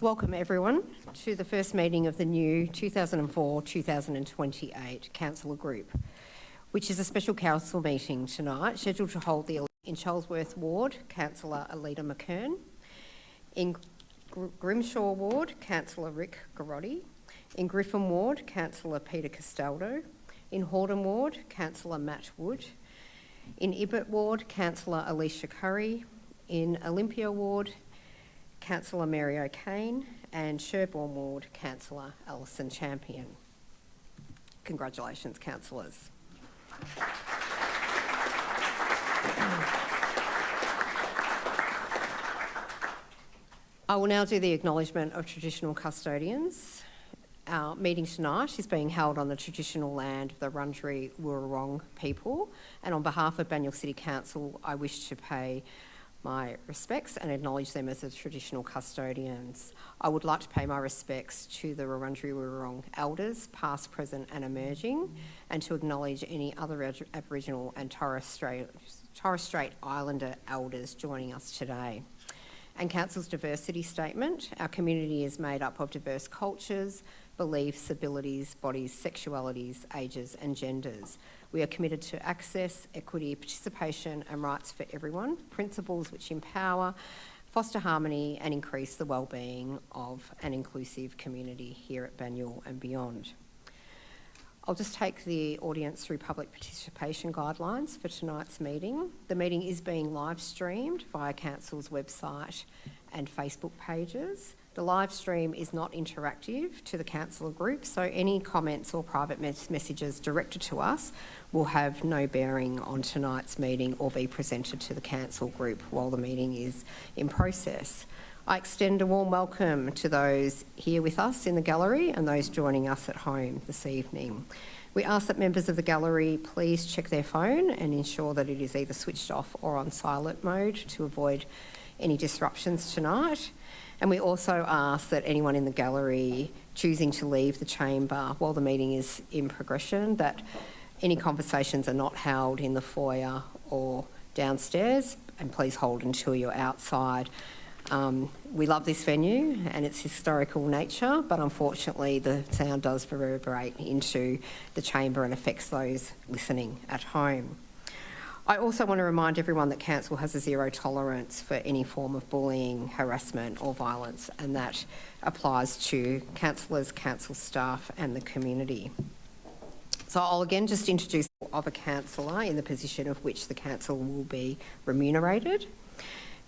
Welcome everyone to the first meeting of the new 2004-2028 Councillor Group, which is a special council meeting tonight, scheduled to hold in Charlesworth Ward, Councillor Alida McKern, in Grimshaw Ward, Councillor Rick Garotti, in Griffin Ward, Councillor Peter Castaldo, in Hordern Ward, Councillor Matt Wood, in Ibbott Ward, Councillor Alicia Curry, in Olympia Ward, Councillor Mary O'Kane, and Sherborne Ward, Councillor Alison Champion. Congratulations, councillors. I will now do the acknowledgement of traditional custodians. Our meeting tonight is being held on the traditional land of the Wurundjeri Wurrung people, and on behalf of Banyule City Council, I wish to pay my respects and acknowledge them as the traditional custodians. I would like to pay my respects to the Wurundjeri Wurrung elders, past, present and emerging, and to acknowledge any other Aboriginal and Torres Strait Islander elders joining us today. And Council's diversity statement: our community is made up of diverse cultures, beliefs, abilities, bodies, sexualities, ages and genders. We are committed to access, equity, participation and rights for everyone, principles which empower, foster harmony and increase the wellbeing of an inclusive community here at Banyule and beyond. I'll just take the audience through public participation guidelines for tonight's meeting. The meeting is being live streamed via Council's website and Facebook pages. The live stream is not interactive to the councillor group, so any comments or private messages directed to us will have no bearing on tonight's meeting or be presented to the council group while the meeting is in process. I extend a warm welcome to those here with us in the gallery and those joining us at home this evening. We ask that members of the gallery please check their phone and ensure that it is either switched off or on silent mode to avoid any disruptions tonight. And we also ask that anyone in the gallery choosing to leave the chamber while the meeting is in progression, that any conversations are not held in the foyer or downstairs, and please hold until you're outside. We love this venue and its historical nature, but unfortunately the sound does reverberate into the chamber and affects those listening at home. I also want to remind everyone that Council has a zero tolerance for any form of bullying, harassment or violence, and that applies to councillors, council staff and the community. So I'll again just introduce of a councillor in the position of which the council will be remunerated.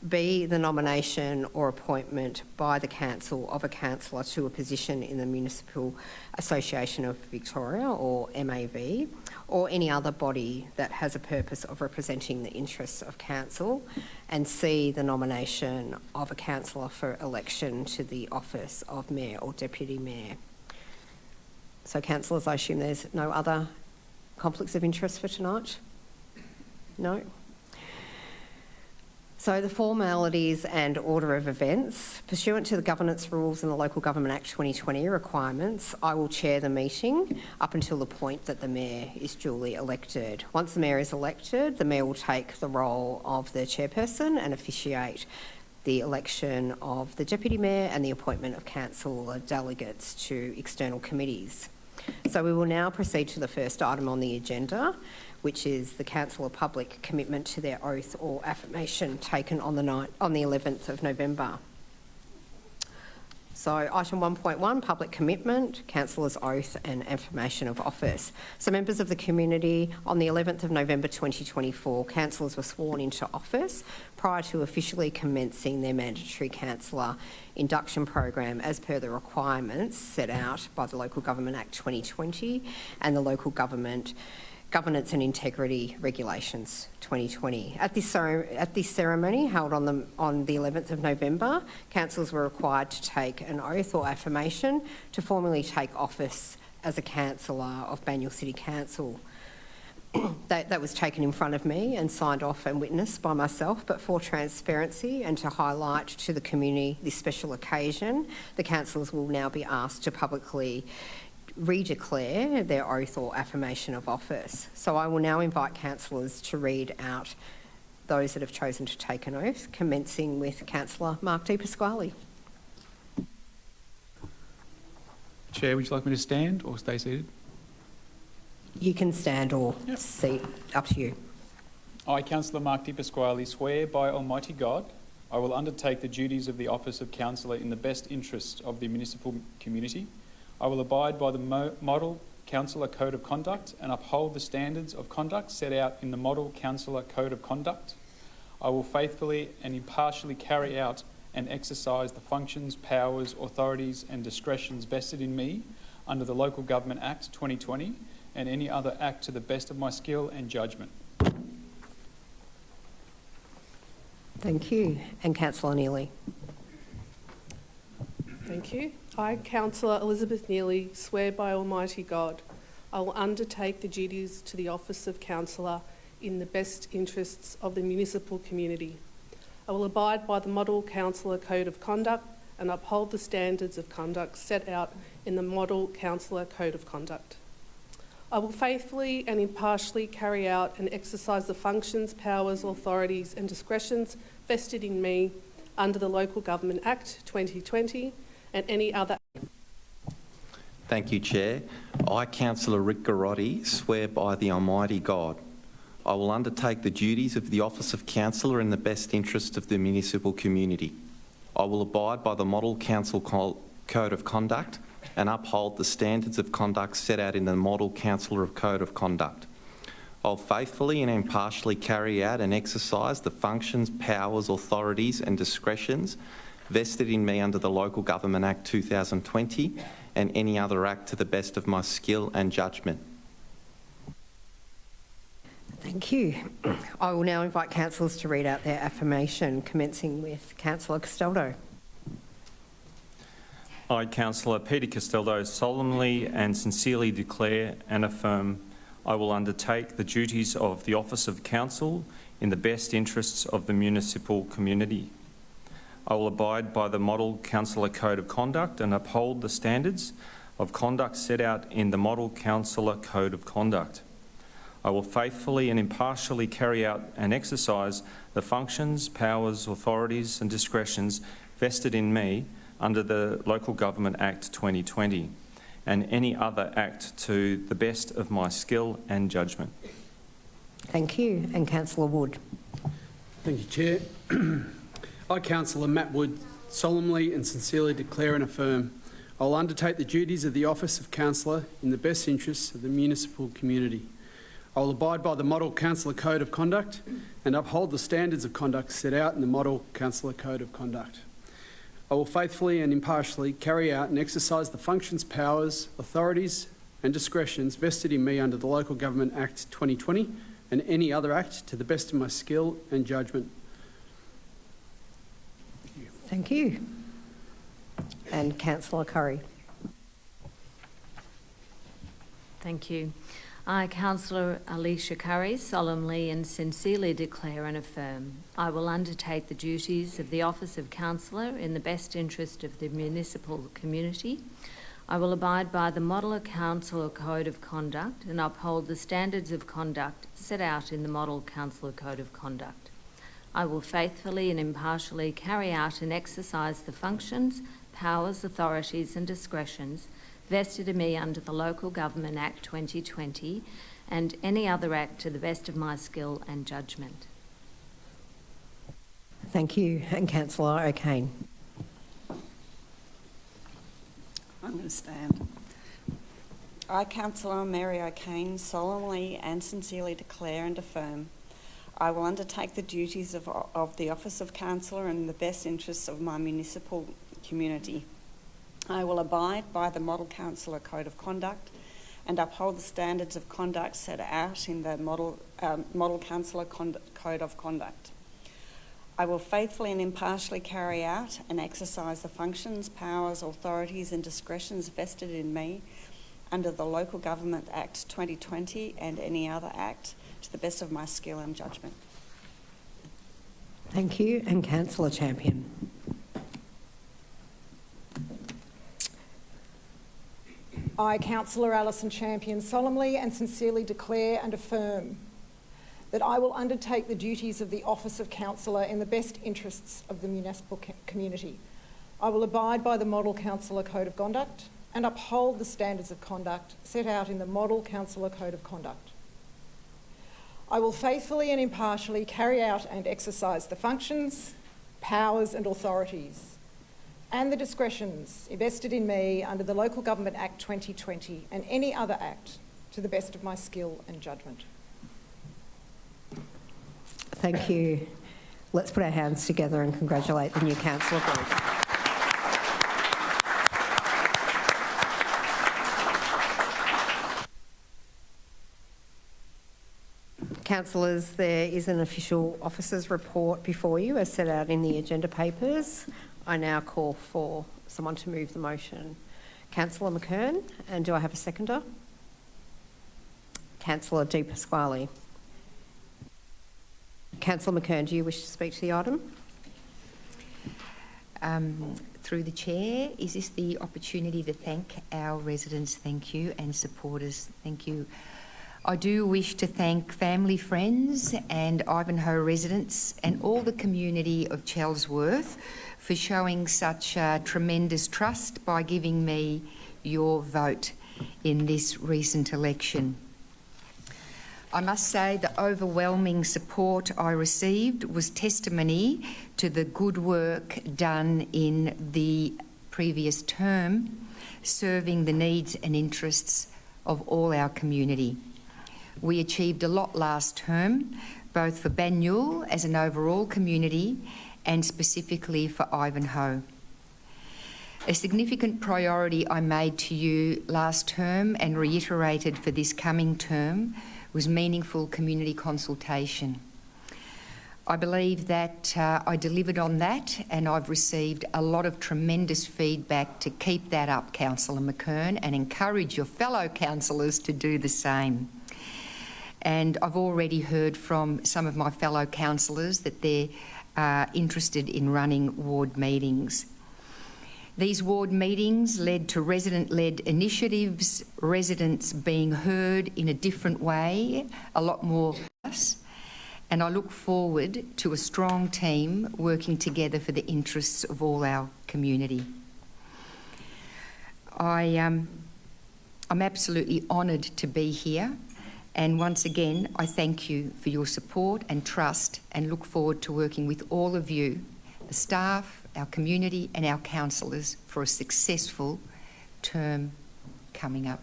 B, the nomination or appointment by the council of a councillor to a position in the Municipal Association of Victoria, or MAV, or any other body that has a purpose of representing the interests of council. And C, the nomination of a councillor for election to the office of Mayor or Deputy Mayor. So councillors, I assume there's no other conflicts of interest for tonight? No? So the formalities and order of events. Pursuant to the governance rules and the Local Government Act 2020 requirements, I will chair the meeting up until the point that the Mayor is duly elected. Once the Mayor is elected, the Mayor will take the role of the chairperson and officiate the election of the Deputy Mayor and the appointment of council delegates to external committees. So we will now proceed to the first item on the agenda, which is the councillor public commitment to their oath or affirmation taken on the 11th of November. So item 1.1, public commitment, councillor's oath and affirmation of office. So members of the community, on the 11th of November 2024, councillors were sworn into office prior to officially commencing their mandatory councillor induction program as per the requirements set out by the Local Government Act 2020 and the Local Government Governance and Integrity Regulations 2020. At this ceremony held on the 11th of November, councillors were required to take an oath or affirmation to formally take office as a councillor of Banyule City Council. That was taken in front of me and signed off and witnessed by myself, but for transparency and to highlight to the community this special occasion, the councillors will now be asked to publicly redeclare their oath or affirmation of office. So I will now invite councillors to read out those that have chosen to take an oath, commencing with Councillor Mark Di Pasquale. Chair, would you like me to stand or stay seated? You can stand or Yep. seat, up to you. I, Councillor Mark Di Pasquale, swear by Almighty God I will undertake the duties of the office of councillor in the best interest of the municipal community. I will abide by the Model Councillor Code of Conduct and uphold the standards of conduct set out in the Model Councillor Code of Conduct. I will faithfully and impartially carry out and exercise the functions, powers, authorities and discretions vested in me under the Local Government Act 2020 and any other act to the best of my skill and judgment. Thank you. And Councillor Neely. Thank you. I, Councillor Elizabeth Neely, swear by Almighty God I will undertake the duties to the office of councillor in the best interests of the municipal community. I will abide by the Model Councillor Code of Conduct and uphold the standards of conduct set out in the Model Councillor Code of Conduct. I will faithfully and impartially carry out and exercise the functions, powers, authorities and discretions vested in me under the Local Government Act 2020 and any other. Thank you, Chair. I, Councillor Rick Garotti, swear by the Almighty God I will undertake the duties of the office of councillor in the best interest of the municipal community. I will abide by the Model Council Code of Conduct and uphold the standards of conduct set out in the Model Councillor Code of Conduct. I'll faithfully and impartially carry out and exercise the functions, powers, authorities and discretions vested in me under the Local Government Act 2020 and any other act to the best of my skill and judgment. Thank you. I will now invite councillors to read out their affirmation, commencing with Councillor Castaldo. I, Councillor Peter Castaldo, solemnly and sincerely declare and affirm I will undertake the duties of the Office of Council in the best interests of the municipal community. I will abide by the Model Councillor Code of Conduct and uphold the standards of conduct set out in the Model Councillor Code of Conduct. I will faithfully and impartially carry out and exercise the functions, powers, authorities and discretions vested in me under the Local Government Act 2020 and any other act to the best of my skill and judgment. Thank you. And Councillor Wood. Thank you, Chair. I, Councillor Matt Wood, solemnly and sincerely declare and affirm I will undertake the duties of the office of councillor in the best interests of the municipal community. I will abide by the Model Councillor Code of Conduct and uphold the standards of conduct set out in the Model Councillor Code of Conduct. I will faithfully and impartially carry out and exercise the functions, powers, authorities and discretions vested in me under the Local Government Act 2020 and any other act to the best of my skill and judgment. Thank you. And Councillor Curry. Thank you. I, Councillor Alicia Curry, solemnly and sincerely declare and affirm I will undertake the duties of the Office of Councillor in the best interest of the municipal community. I will abide by the Model Councillor Code of Conduct and uphold the standards of conduct set out in the Model Councillor Code of Conduct. I will faithfully and impartially carry out and exercise the functions, powers, authorities and discretions vested in me under the Local Government Act 2020 and any other act to the best of my skill and judgment. Thank you. And Councillor O'Kane. I'm going to stand. I, Councillor Mary O'Kane, solemnly and sincerely declare and affirm I will undertake the duties of the Office of Councillor in the best interests of my municipal community. I will abide by the Model Councillor Code of Conduct and uphold the standards of conduct set out in the Model Councillor Code of Conduct. I will faithfully and impartially carry out and exercise the functions, powers, authorities and discretions vested in me under the Local Government Act 2020 and any other act to the best of my skill and judgment. Thank you. And Councillor Champion. I, Councillor Alison Champion, solemnly and sincerely declare and affirm that I will undertake the duties of the Office of Councillor in the best interests of the municipal community. I will abide by the Model Councillor Code of Conduct and uphold the standards of conduct set out in the Model Councillor Code of Conduct. I will faithfully and impartially carry out and exercise the functions, powers and authorities and the discretions invested in me under the Local Government Act 2020 and any other act to the best of my skill and judgment. Thank you. Let's put our hands together and congratulate the new councillor group. Councillors, there is an official officers' report before you as set out in the agenda papers. I now call for someone to move the motion. Councillor McKern, and do I have a seconder? Councillor Di Pasquale. Councillor McKern, do you wish to speak to the item? Through the chair, is this the opportunity to thank our residents? Thank you, and supporters. Thank you. I do wish to thank family, friends and Ivanhoe residents and all the community of Chelsworth for showing such tremendous trust by giving me your vote in this recent election. I must say the overwhelming support I received was testimony to the good work done in the previous term, serving the needs and interests of all our community. We achieved a lot last term, both for Banyule as an overall community and specifically for Ivanhoe. A significant priority I made to you last term and reiterated for this coming term was meaningful community consultation. I believe that I delivered on that, and I've received a lot of tremendous feedback to keep that up, Councillor McKern, and encourage your fellow councillors to do the same. And I've already heard from some of my fellow councillors that they're interested in running ward meetings. These ward meetings led to resident-led initiatives, residents being heard in a different way, a lot more for us, and I look forward to a strong team working together for the interests of all our community. I'm absolutely honoured to be here. And once again, I thank you for your support and trust and look forward to working with all of you, the staff, our community and our councillors for a successful term coming up.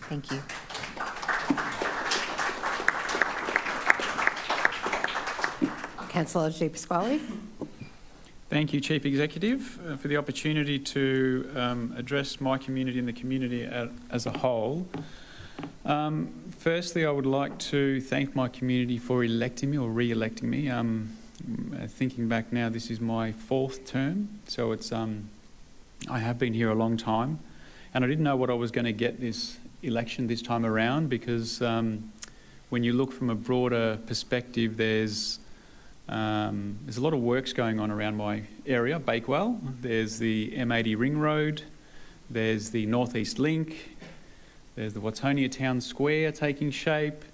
Thank you. Councillor Di Pasquale. Thank you, Chief Executive, for the opportunity to address my community and the community as a whole. Firstly, I would like to thank my community for electing me or re-electing me. Thinking back now, this is my 4th term, so it's I have been here a long time, and I didn't know what I was going to get this election this time around because when you look from a broader perspective, there's a lot of works going on around my area, Bakewell. There's the M80 Ring Road, there's the North East Link, there's the Wattonia Town Square taking shape,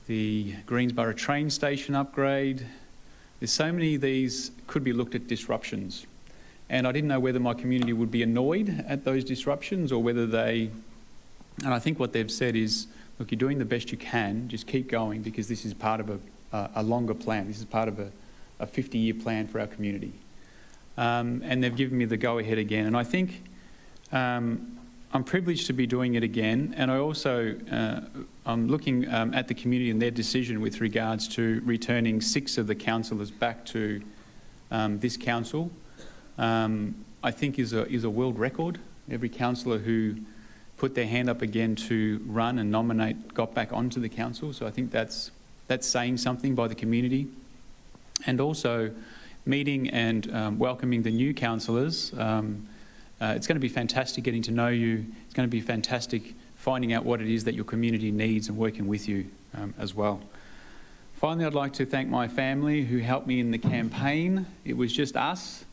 the Greensborough train station upgrade. There's so many of these could be looked at disruptions. And I didn't know whether my community would be annoyed at those disruptions or whether they... And I think what they've said is, look, you're doing the best you can, just keep going because this is part of a longer plan. This is part of a 50-year plan for our community. And they've given me the go-ahead again. And I think I'm privileged to be doing it again, and I also, I'm looking at the community and their decision with regards to returning 6 of the councillors back to this council. I think is a world record. Every councillor who put their hand up again to run and nominate got back onto the council, so I think that's saying something by the community. And also meeting and welcoming the new councillors. It's going to be fantastic getting to know you. It's going to be fantastic finding out what it is that your community needs and working with you as well. Finally, I'd like to thank my family who helped me in the campaign. It was just us.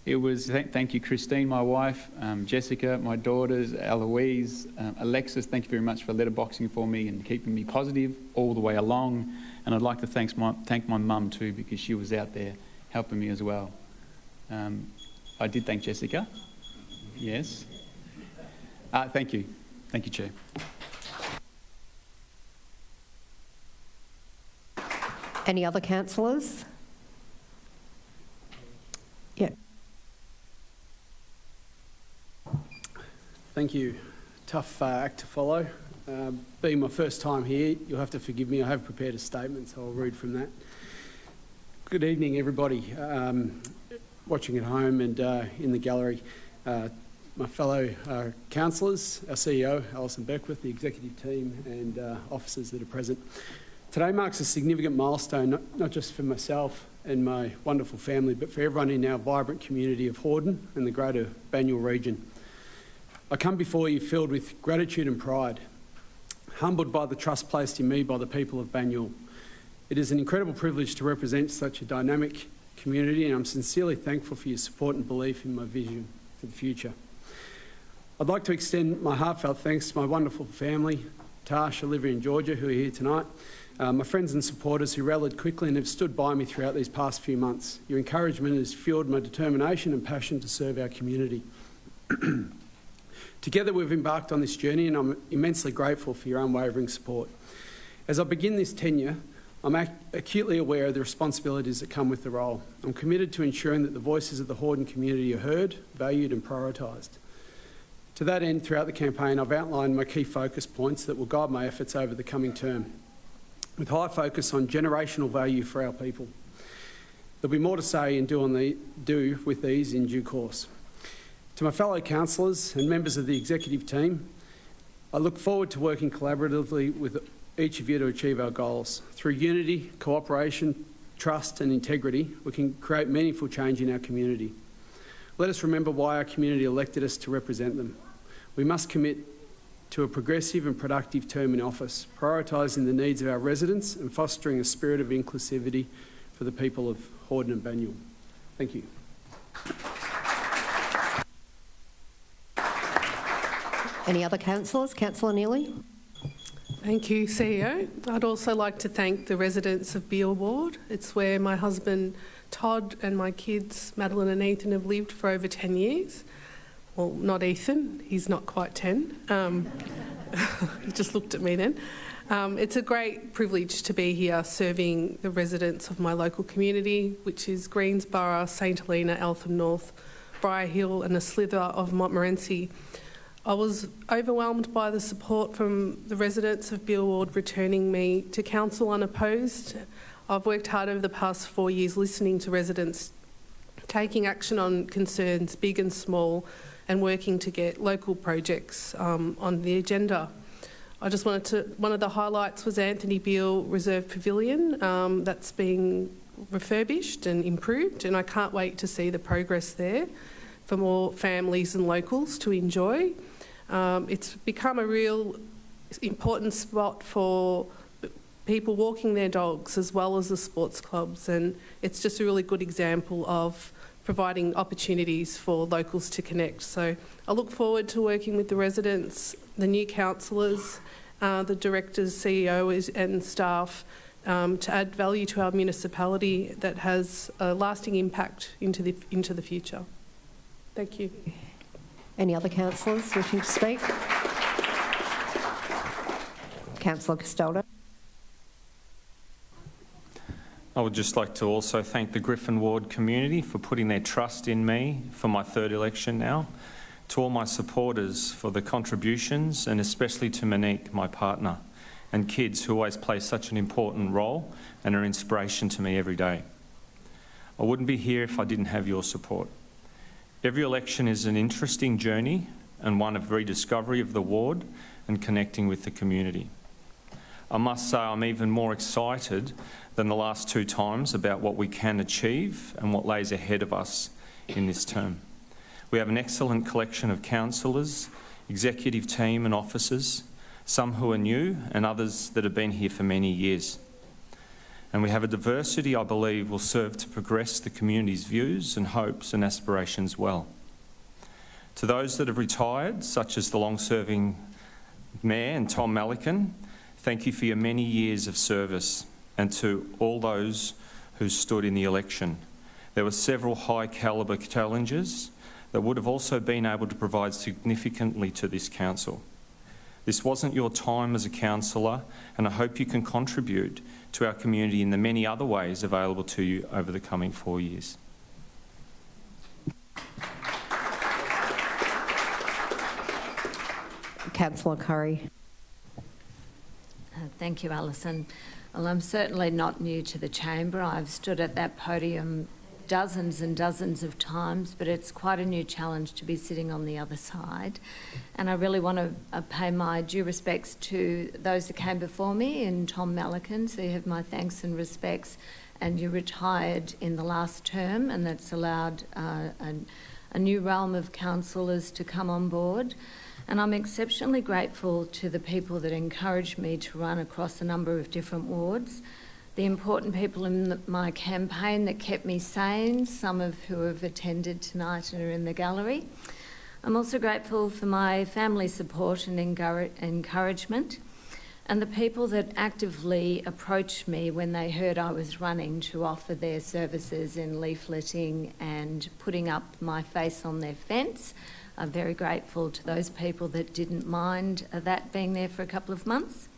It was, thank you Christine, my wife, Jessica, my daughters, Eloise, Alexis, thank you very much for letterboxing for me and keeping me positive all the way along. And I'd like to thank my mum too because she was out there helping me as well. I did thank Jessica. Yes. Thank you. Thank you, Chair. Any other councillors? Yeah. Thank you. Tough act to follow. Being my first time here, you'll have to forgive me. I have prepared a statement, so I'll read from that. Good evening, everybody watching at home and in the gallery. My fellow councillors, our CEO, Alison Beckwith, the executive team and officers that are present. Today marks a significant milestone, not just for myself and my wonderful family, but for everyone in our vibrant community of Hordern and the greater Banyule region. I come before you filled with gratitude and pride, humbled by the trust placed in me by the people of Banyule. It is an incredible privilege to represent such a dynamic community, and I'm sincerely thankful for your support and belief in my vision for the future. I'd like to extend my heartfelt thanks to my wonderful family, Tash, Olivia and Georgia, who are here tonight, my friends and supporters who rallied quickly and have stood by me throughout these past few months. Your encouragement has fueled my determination and passion to serve our community. Together we've embarked on this journey, and I'm immensely grateful for your unwavering support. As I begin this tenure, I'm acutely aware of the responsibilities that come with the role. I'm committed to ensuring that the voices of the Hordern community are heard, valued and prioritised. To that end, throughout the campaign, I've outlined my key focus points that will guide my efforts over the coming term, with high focus on generational value for our people. There'll be more to say and do with these in due course. To my fellow councillors and members of the executive team, I look forward to working collaboratively with each of you to achieve our goals. Through unity, cooperation, trust and integrity, we can create meaningful change in our community. Let us remember why our community elected us to represent them. We must commit to a progressive and productive term in office, prioritising the needs of our residents and fostering a spirit of inclusivity for the people of Hordern and Banyule. Thank you. Any other councillors? Councillor Neely? Thank you, CEO. I'd also like to thank the residents of Beale Ward. It's where my husband Todd and my kids Madeline and Ethan have lived for over 10 years. Well, not Ethan, he's not quite 10. He just looked at me then. It's a great privilege to be here serving the residents of my local community, which is Greensborough, St Helena, Eltham North, Briar Hill and a slither of Montmorency. I was overwhelmed by the support from the residents of Beale Ward returning me to council unopposed. I've worked hard over the past 4 years listening to residents, taking action on concerns big and small, and working to get local projects on the agenda. One of the highlights was Anthony Beale Reserve Pavilion. That's being refurbished and improved, and I can't wait to see the progress there for more families and locals to enjoy. It's become a real important spot for people walking their dogs as well as the sports clubs, and it's just a really good example of providing opportunities for locals to connect. So I look forward to working with the residents, the new councillors, the directors, CEO and staff to add value to our municipality that has a lasting impact into the future. Thank you. Any other councillors wishing to speak? Councillor Castaldo. I would just like to also thank the Griffin Ward community for putting their trust in me for my third election now, to all my supporters for the contributions, and especially to Monique, my partner, and kids who always play such an important role and are inspiration to me every day. I wouldn't be here if I didn't have your support. Every election is an interesting journey and one of rediscovery of the ward and connecting with the community. I must say I'm even more excited than the last two times about what we can achieve and what lays ahead of us in this term. We have an excellent collection of councillors, executive team and officers, some who are new and others that have been here for many years. And we have a diversity I believe will serve to progress the community's views and hopes and aspirations well. To those that have retired, such as the long-serving Mayor and Tom Malikan, thank you for your many years of service, and to all those who stood in the election. There were several high calibre challenges that would have also been able to provide significantly to this council. This wasn't your time as a councillor, and I hope you can contribute to our community in the many other ways available to you over the coming 4 years. Councillor Curry. Thank you, Alison. Well, I'm certainly not new to the chamber. I've stood at that podium dozens and dozens of times, but it's quite a new challenge to be sitting on the other side. And I really want to pay my due respects to those that came before me, and Tom Malikins, so you have my thanks and respects. And you retired in the last term, and that's allowed a new realm of councillors to come on board. And I'm exceptionally grateful to the people that encouraged me to run across a number of different wards, the important people in my campaign that kept me sane, some of who have attended tonight and are in the gallery. I'm also grateful for my family support and encouragement, and the people that actively approached me when they heard I was running to offer their services in leafleting and putting up my face on their fence. I'm very grateful to those people that didn't mind that being there for a couple of months.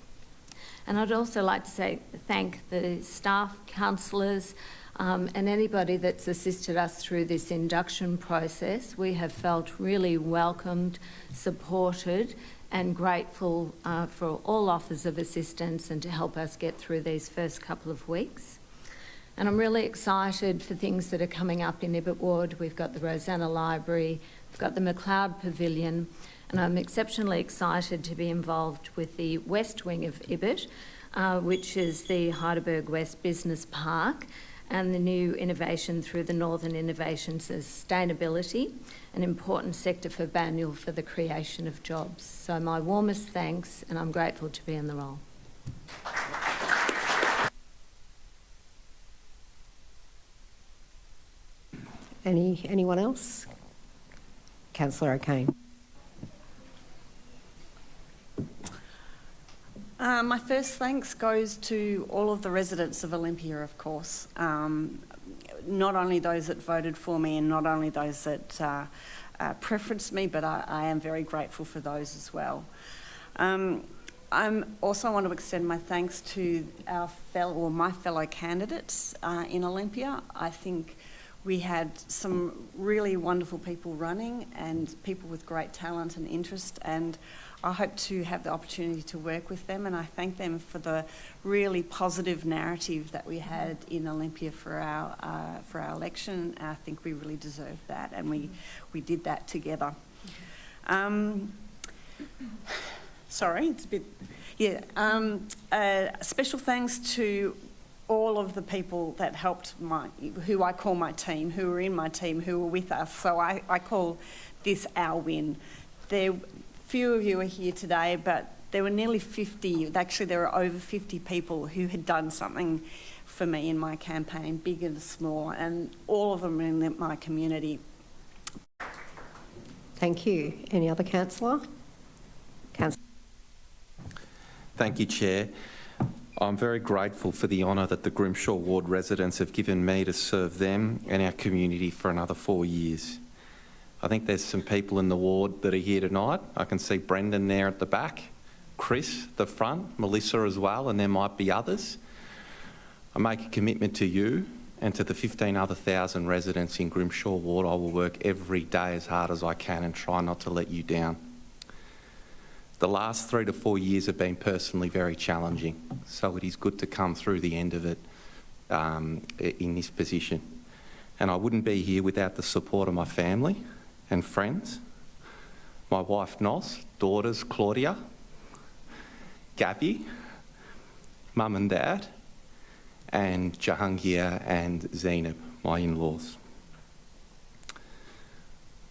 And I'd also like to thank the staff, councillors, and anybody that's assisted us through this induction process. We have felt really welcomed, supported, and grateful for all offers of assistance and to help us get through these first couple of weeks. And I'm really excited for things that are coming up in Ibbott Ward. We've got the Rosanna Library, we've got the McLeod Pavilion, and I'm exceptionally excited to be involved with the west wing of Ibbott, which is the Heidelberg West Business Park, and the new innovation through the Northern Innovation Sustainability, an important sector for Banyule for the creation of jobs. So my warmest thanks, and I'm grateful to be in the role. Anyone else? Councillor O'Kane. My first thanks goes to all of the residents of Olympia, of course. Not only those that voted for me and not only those that preferenced me, but I am very grateful for those as well. I also want to extend my thanks to my fellow candidates in Olympia. I think we had some really wonderful people running and people with great talent and interest, and I hope to have the opportunity to work with them, and I thank them for the really positive narrative that we had in Olympia for our election. I think we really deserved that, and we did that together. Sorry, it's a bit... Yeah. Special thanks to all of the people that helped who I call my team, who were in my team, who were with us. So I call this our win. Few of you are here today, but there were nearly 50, actually there were over 50 people who had done something for me in my campaign, big and small, and all of them in my community. Thank you. Any other councillor? Thank you, Chair. I'm very grateful for the honour that the Grimshaw Ward residents have given me to serve them and our community for another 4 years. I think there's some people in the ward that are here tonight. I can see Brendan there at the back, Chris at the front, Melissa as well, and there might be others. I make a commitment to you and to the 15 other thousand residents in Grimshaw Ward. I will work every day as hard as I can and try not to let you down. The last 3 to 4 years have been personally very challenging, so it is good to come through the end of it in this position. And I wouldn't be here without the support of my family and friends, my wife Nos, daughters Claudia, Gabby, Mum and Dad, and Jahangir and Zainab, my in-laws.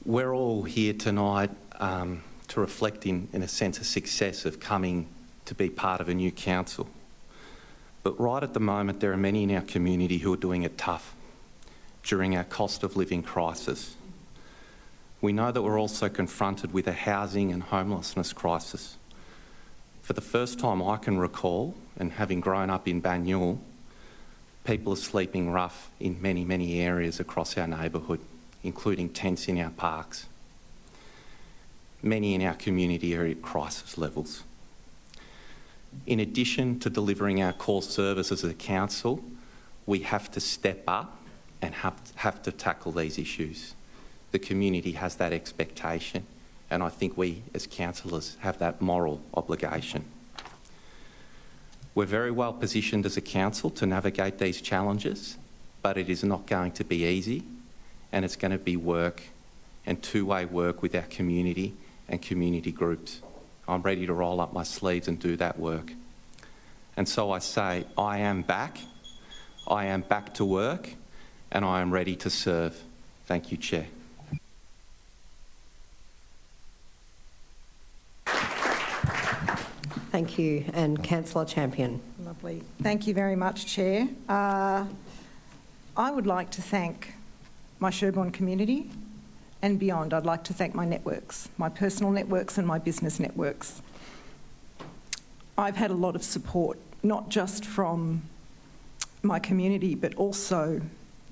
We're all here tonight to reflect in a sense of success of coming to be part of a new council. But right at the moment, there are many in our community who are doing it tough during our cost of living crisis. We know that we're also confronted with a housing and homelessness crisis. For the first time I can recall, and having grown up in Banyule, people are sleeping rough in many, many areas across our neighbourhood, including tents in our parks. Many in our community are at crisis levels. In addition to delivering our core services as a council, we have to step up and have to tackle these issues. The community has that expectation, and I think we as councillors have that moral obligation. We're very well positioned as a council to navigate these challenges, but it is not going to be easy, and it's going to be work and two-way work with our community and community groups. I'm ready to roll up my sleeves and do that work. And so I say, I am back to work, and I am ready to serve. Thank you, Chair. Thank you. And Councillor Champion. Lovely. Thank you very much, Chair. I would like to thank my Sherborne community and beyond. I'd like to thank my networks, my personal networks and my business networks. I've had a lot of support, not just from my community, but also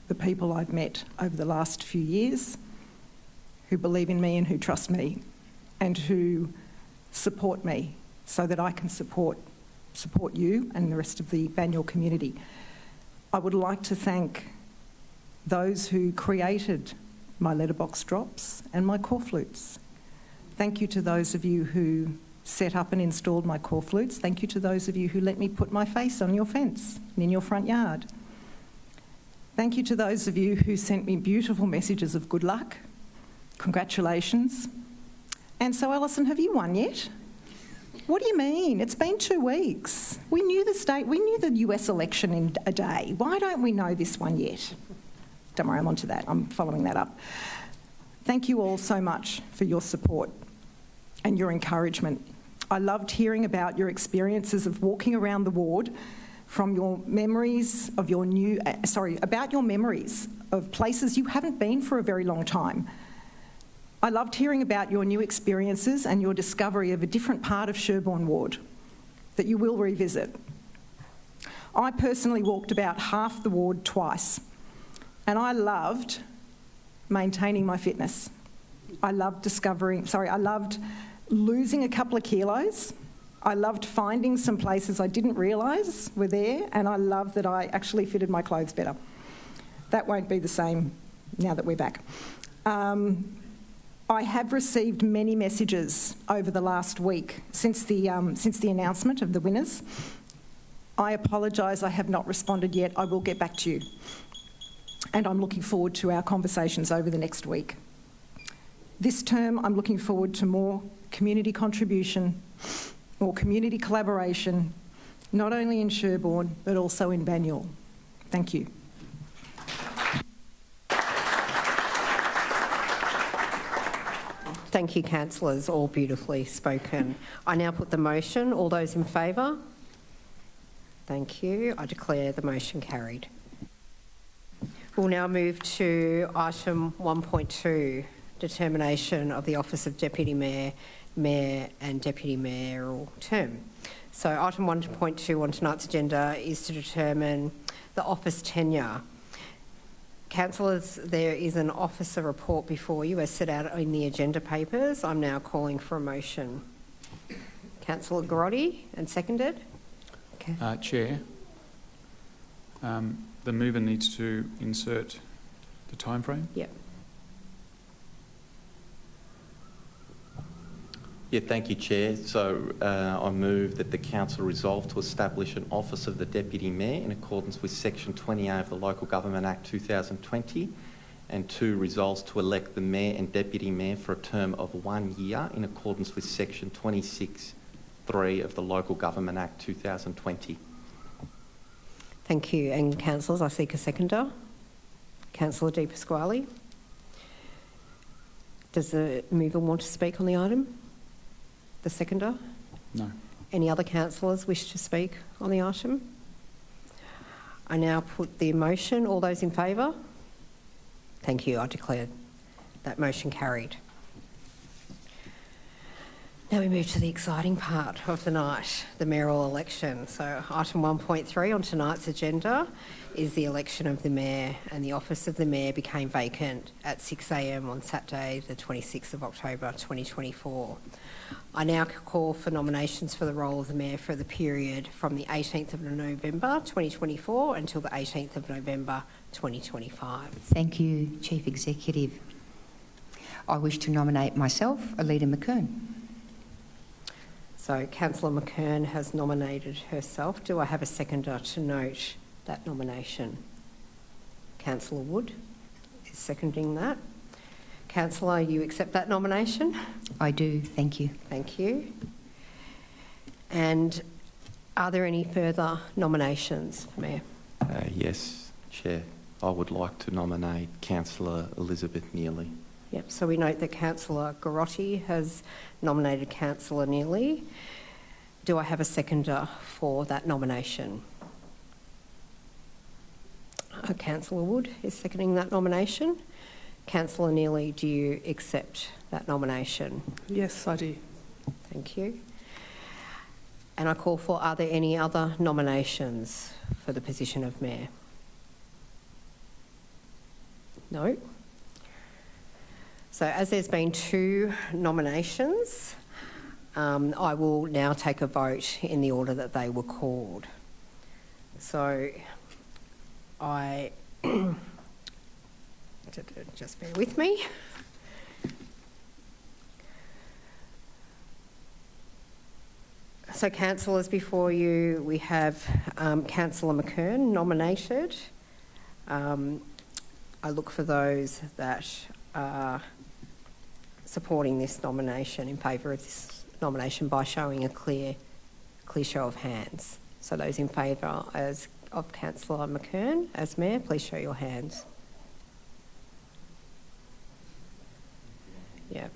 the people I've met over the last few years who believe in me and who trust me and who support me so that I can support you and the rest of the Banyule community. I would like to thank those who created my letterbox drops and my corflutes. Thank you to those of you who set up and installed my corflutes. Thank you to those of you who let me put my face on your fence and in your front yard. Thank you to those of you who sent me beautiful messages of good luck, congratulations. And so, Alison, have you won yet? What do you mean? It's been 2 weeks. We knew the US election in a day. Why don't we know this one yet? Don't worry, I'm onto that. I'm following that up. Thank you all so much for your support and your encouragement. I loved hearing about your experiences of walking around the ward, from your memories of about your memories of places you haven't been for a very long time. I loved hearing about your new experiences and your discovery of a different part of Sherborne Ward that you will revisit. I personally walked about half the ward twice, and I loved maintaining my fitness. I loved losing a couple of kilos. I loved finding some places I didn't realise were there, and I loved that I actually fitted my clothes better. That won't be the same now that we're back. I have received many messages over the last week since the announcement of the winners. I apologise, I have not responded yet. I will get back to you. And I'm looking forward to our conversations over the next week. This term, I'm looking forward to more community contribution, more community collaboration, not only in Sherborne, but also in Banyule. Thank you. Thank you, councillors, all beautifully spoken. I now put the motion. All those in favour? Thank you. I declare the motion carried. We'll now move to item 1.2, determination of the office of Deputy Mayor, Mayor and Deputy Mayoral term. So item 1.2 on tonight's agenda is to determine the office tenure. Councillors, there is an officer report before you as set out in the agenda papers. I'm now calling for a motion. Councillor Garotti, and seconded. Okay. Chair, the mover needs to insert the time frame. Yep. Yeah, thank you, Chair. So I move that the Council resolve to establish an Office of the Deputy Mayor in accordance with Section 28 of the Local Government Act 2020, and 2, resolves to elect the Mayor and Deputy Mayor for a term of 1 year in accordance with Section 26(3) of the Local Government Act 2020. Thank you. And councillors, I seek a seconder. Councillor Di Pasquale. Does the mover want to speak on the item? The seconder? No. Any other councillors wish to speak on the item? I now put the motion. All those in favour? Thank you. I declare that motion carried. Now we move to the exciting part of the night, the mayoral election. So item 1.3 on tonight's agenda is the election of the mayor, and the office of the mayor became vacant at 6 a.m. on Saturday the 26th of October 2024. I now call for nominations for the role of the mayor for the period from the 18th of November 2024 until the 18th of November 2025. Thank you, Chief Executive. I wish to nominate myself, Alida McKern. So Councillor McKern has nominated herself. Do I have a seconder to note that nomination? Councillor Wood is seconding that. Councillor, you accept that nomination? I do, thank you. Thank you. And are there any further nominations, Mayor? Yes, Chair. I would like to nominate Councillor Elizabeth Neely. Yep, so we note that Councillor Garotti has nominated Councillor Neely. Do I have a seconder for that nomination? Councillor Wood is seconding that nomination. Councillor Neely, do you accept that nomination? Yes, I do. Thank you. And I call for, are there any other nominations for the position of Mayor? No? So as there's been 2 nominations, I will now take a vote in the order that they were called. So just bear with me. So councillors, before you, we have Councillor McKern nominated. I look for those that are supporting this nomination, in favour of this nomination, by showing a clear show of hands. So those in favour of Councillor McKern as Mayor, please show your hands. Yeah.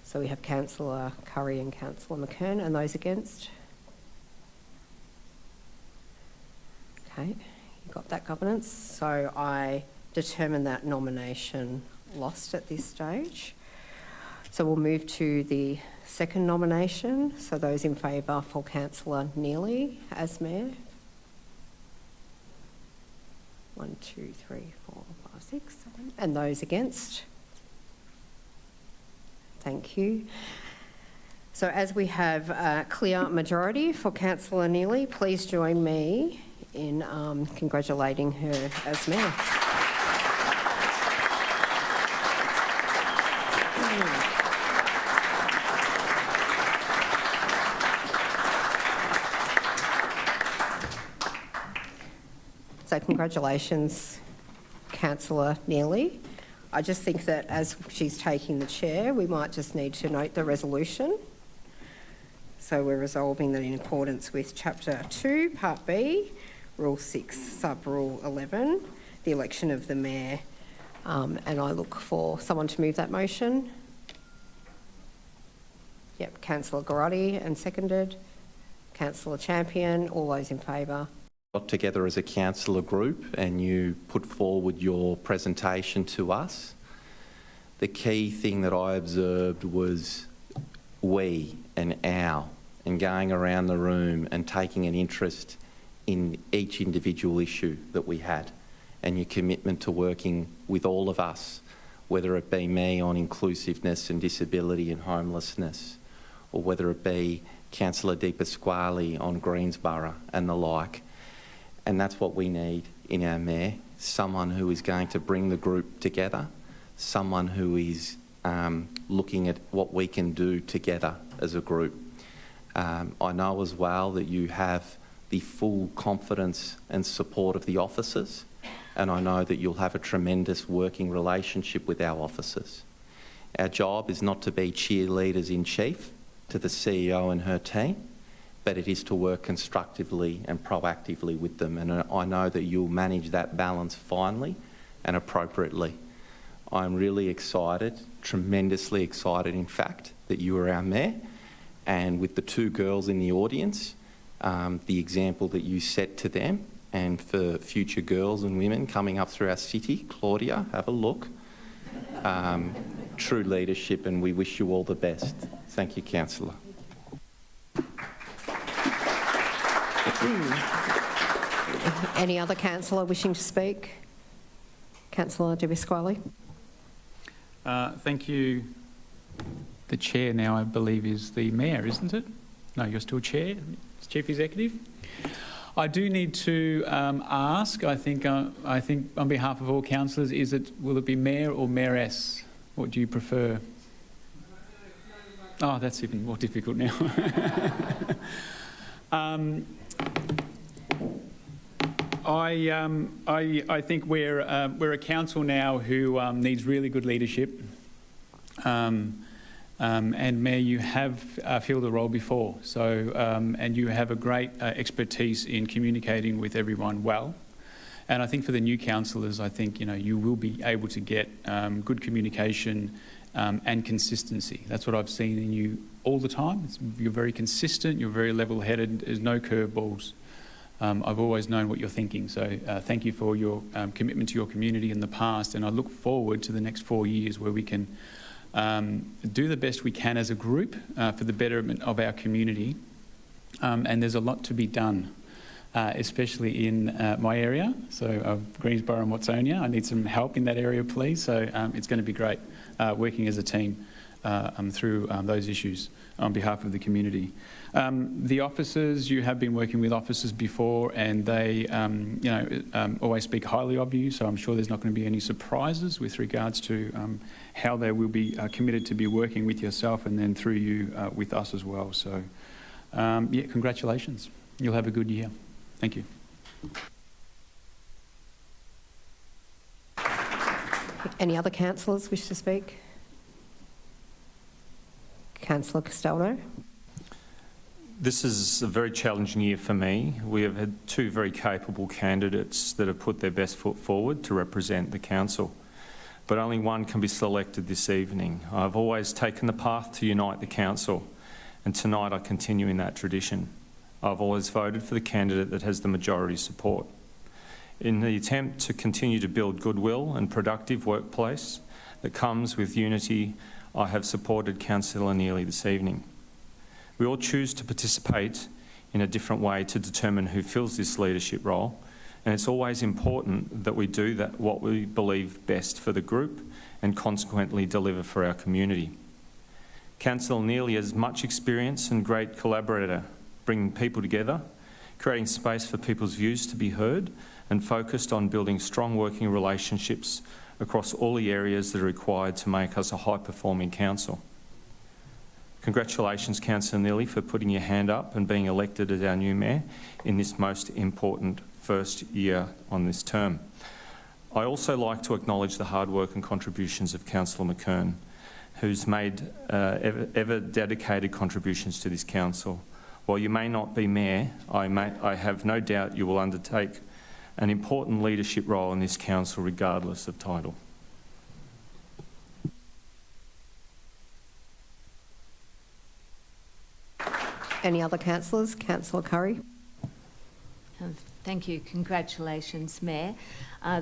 So we have Councillor Curry and Councillor McKern, and those against? Okay, you got that, governance. So I determine that nomination lost at this stage. So we'll move to the second nomination. So those in favour for Councillor Neely as Mayor. 1, 2, 3, 4, 5, 6, 7. And those against? Thank you. So as we have a clear majority for Councillor Neely, please join me in congratulating her as Mayor. So congratulations, Councillor Neely. I just think that as she's taking the chair, we might just need to note the resolution. So we're resolving that in accordance with Chapter 2, Part B, Rule 6, Sub-Rule 11, the election of the Mayor. And I look for someone to move that motion. Yep, Councillor Garotti, and seconded. Councillor Champion, all those in favour? Got together as a councillor group and you put forward your presentation to us. The key thing that I observed was we and our, and going around the room and taking an interest in each individual issue that we had, and your commitment to working with all of us, whether it be me on inclusiveness and disability and homelessness, or whether it be Councillor Di Pasquale on Greensborough and the like. And that's what we need in our Mayor, someone who is going to bring the group together, someone who is looking at what we can do together as a group. I know as well that you have the full confidence and support of the officers, and I know that you'll have a tremendous working relationship with our officers. Our job is not to be cheerleaders in chief to the CEO and her team, but it is to work constructively and proactively with them, and I know that you'll manage that balance finely and appropriately. I'm really excited, tremendously excited in fact, that you are our Mayor, and with the 2 girls in the audience, the example that you set to them, and for future girls and women coming up through our city, Claudia, have a look. true leadership, and we wish you all the best. Thank you, Councillor. Any other councillor wishing to speak? Councillor De Pasquale. Thank you. The chair now, I believe, is the mayor, isn't it? No, you're still chair, chief executive. I do need to ask. I think on behalf of all councillors, will it be mayor or mayoress? What do you prefer? Oh, that's even more difficult now. I think we're a council now who needs really good leadership. And Mayor, you have filled the role before, so and you have a great expertise in communicating with everyone well. And I think for the new councillors, I think you will be able to get good communication and consistency. That's what I've seen in you all the time. You're very consistent. You're very level-headed. There's no curveballs. I've always known what you're thinking. So thank you for your commitment to your community in the past, and I look forward to the next 4 years where we can do the best we can as a group for the betterment of our community. And there's a lot to be done, especially in my area, so Greensboro and Watsonia. I need some help in that area, please. So it's going to be great working as a team through those issues on behalf of the community. The officers, you have been working with officers before, and they always speak highly of you, so I'm sure there's not going to be any surprises with regards to how they will be committed to be working with yourself and then through you with us as well. So yeah, congratulations. You'll have a good year. Thank you. Any other councillors wish to speak? Councillor Castaldo. This is a very challenging year for me. We have had two very capable candidates that have put their best foot forward to represent the council, but only one can be selected this evening. I've always taken the path to unite the council, and tonight I continue in that tradition. I've always voted for the candidate that has the majority support. In the attempt to continue to build goodwill and productive workplace that comes with unity, I have supported Councillor Neely this evening. We all choose to participate in a different way to determine who fills this leadership role, and it's always important that we do that what we believe best for the group and consequently deliver for our community. Councillor Neely has much experience and great collaborator, bringing people together, creating space for people's views to be heard, and focused on building strong working relationships across all the areas that are required to make us a high-performing council. Congratulations, Councillor Neely, for putting your hand up and being elected as our new mayor in this most important first year on this term. I also like to acknowledge the hard work and contributions of Councillor McKern, who's made ever dedicated contributions to this council. While you may not be mayor, I have no doubt you will undertake an important leadership role in this council regardless of title. Any other councillors? Councillor Curry. Thank you. Congratulations, Mayor.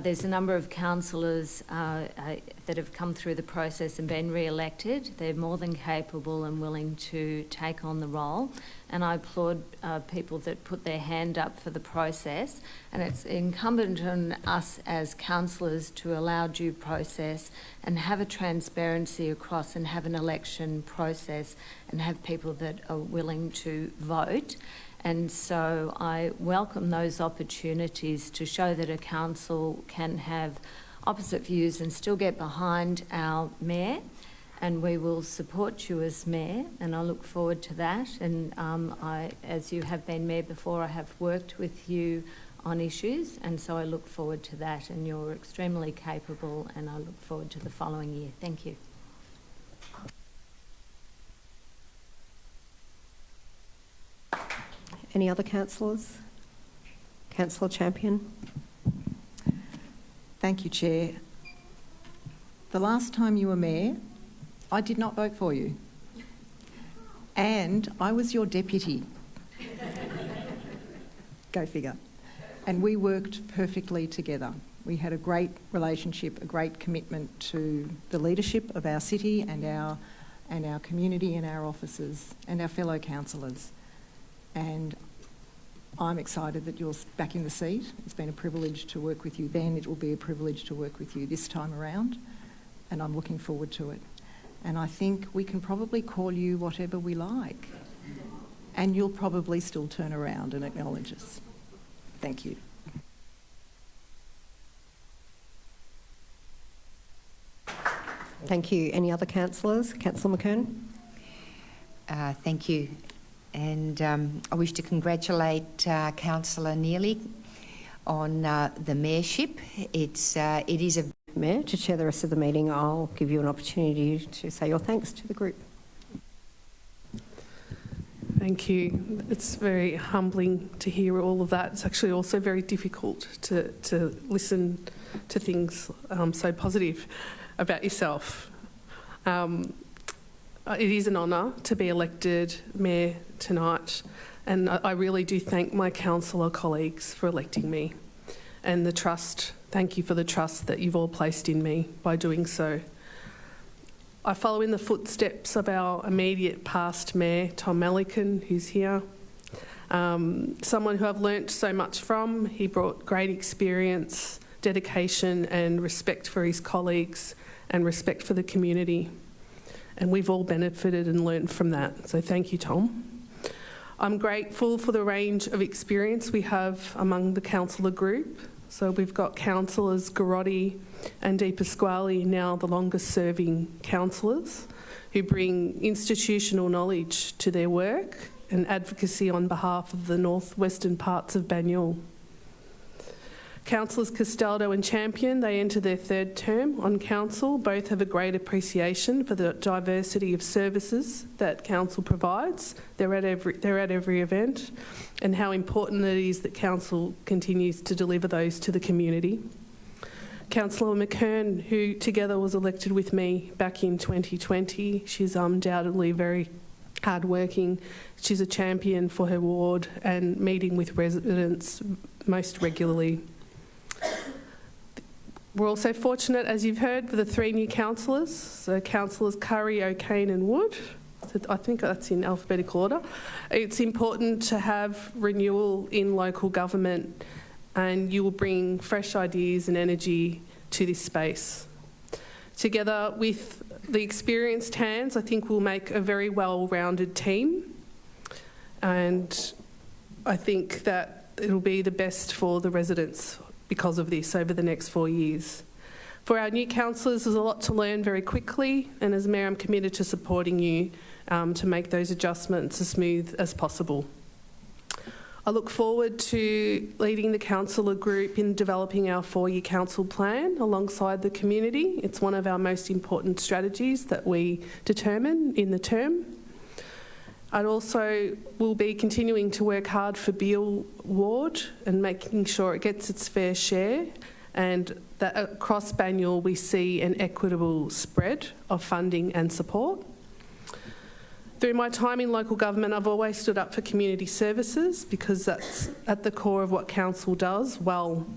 There's a number of councillors that have come through the process and been re-elected. They're more than capable and willing to take on the role, and I applaud people that put their hand up for the process. And it's incumbent on us as councillors to allow due process and have a transparency across and have an election process and have people that are willing to vote. And so I welcome those opportunities to show that a council can have opposite views and still get behind our mayor, and we will support you as mayor, and I look forward to that. And as you have been mayor before, I have worked with you on issues, and so I look forward to that, and you're extremely capable, and I look forward to the following year. Thank you. Any other councillors? Councillor Champion. Thank you, Chair. The last time you were mayor, I did not vote for you. And I was your deputy. Go figure. And we worked perfectly together. We had a great relationship, a great commitment to the leadership of our city and our community and our officers and our fellow councillors. And I'm excited that you're back in the seat. It's been a privilege to work with you then. It will be a privilege to work with you this time around, and I'm looking forward to it. And I think we can probably call you whatever we like, and you'll probably still turn around and acknowledge us. Thank you. Thank you. Any other councillors? Councillor McKern? Thank you. And I wish to congratulate Councillor Neely on the mayorship. It is a... Mayor, to chair the rest of the meeting, I'll give you an opportunity to say your thanks to the group. Thank you. It's very humbling to hear all of that. It's actually also very difficult to listen to things so positive about yourself. It is an honour to be elected Mayor tonight, and I really do thank my councillor colleagues for electing me and the trust. Thank you for the trust that you've all placed in me by doing so. I follow in the footsteps of our immediate past Mayor, Tom Melican, who's here. Someone who I've learnt so much from. He brought great experience, dedication and respect for his colleagues and respect for the community. And we've all benefited and learnt from that. So thank you, Tom. I'm grateful for the range of experience we have among the councillor group. So we've got councillors Garotti and Di Pasquale, now the longest serving councillors, who bring institutional knowledge to their work and advocacy on behalf of the northwestern parts of Banyule. Councillors Castaldo and Champion, they enter their third term on council. Both have a great appreciation for the diversity of services that council provides. They're at every event, and how important it is that council continues to deliver those to the community. Councillor McKern, who together was elected with me back in 2020, she's undoubtedly very hardworking. She's a champion for her ward and meeting with residents most regularly. We're also fortunate, as you've heard, for the 3 new councillors. So councillors Curry, O'Kane and Wood. So I think that's in alphabetical order. It's important to have renewal in local government, and you will bring fresh ideas and energy to this space. Together with the experienced hands, I think we'll make a very well-rounded team, and I think that it'll be the best for the residents because of this over the next 4 years. For our new councillors, there's a lot to learn very quickly, and as Mayor, I'm committed to supporting you to make those adjustments as smooth as possible. I look forward to leading the councillor group in developing our 4-year council plan alongside the community. It's one of our most important strategies that we determine in the term. I also will be continuing to work hard for Beale Ward and making sure it gets its fair share, and that across Banyule we see an equitable spread of funding and support. Through my time in local government, I've always stood up for community services because that's at the core of what council does well.